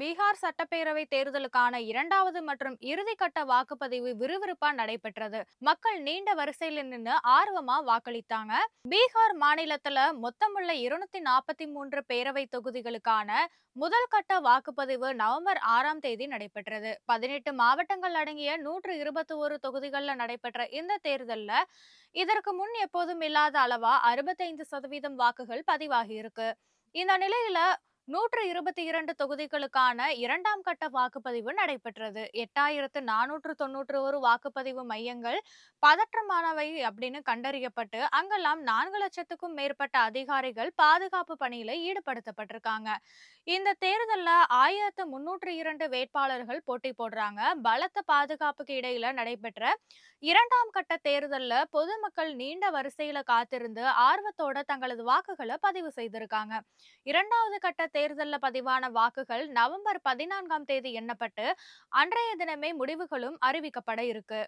பீகார் சட்டப்பேரவை தேர்தலுக்கான இரண்டாவது மற்றும் இறுதிக்கட்ட வாக்குப்பதிவு விறுவிறுப்பா நடைபெற்றது. மக்கள் நீண்ட வரிசையில நின்னு ஆர்வமா வாக்களித்தாங்க. பீகார் மாநிலத்துல மொத்தமுள்ள 243 பேரவை தொகுதிகளுக்கான முதல் கட்ட வாக்குப்பதிவு நவம்பர் 6ஆம் தேதி நடைபெற்றது. 18 மாவட்டங்கள் அடங்கிய 121 தொகுதிகள்ல நடைபெற்ற இந்த தேர்தல்ல இதற்கு முன் எப்போதும் இல்லாத அளவா 65% வாக்குகள் பதிவாகி இருக்கு. இந்த நிலையில 122 தொகுதிகளுக்கான இரண்டாம் கட்ட வாக்குப்பதிவு நடைபெற்றது. 8491 வாக்குப்பதிவு மையங்கள் பதற்றமானவை அப்படின்னு கண்டறியப்பட்டு அங்கெல்லாம் 4 லட்சத்துக்கும் மேற்பட்ட அதிகாரிகள் பாதுகாப்பு பணியில ஈடுபடுத்தப்பட்டிருக்காங்க. இந்த தேர்தல்ல 1302 வேட்பாளர்கள் போட்டி போடுறாங்க. பலத்த பாதுகாப்புக்கு இடையில நடைபெற்ற இரண்டாம் கட்ட தேர்தல்ல பொதுமக்கள் நீண்ட வரிசையில காத்திருந்து ஆர்வத்தோட தங்களது வாக்குகளை பதிவு செய்திருக்காங்க. இரண்டாவது கட்ட தேர்தல்ல பதிவான வாக்குகள் நவம்பர் 14ஆம் தேதி எண்ணப்பட்டு அன்றைய தினமே முடிவுகளும் அறிவிக்கப்பட இருக்கு.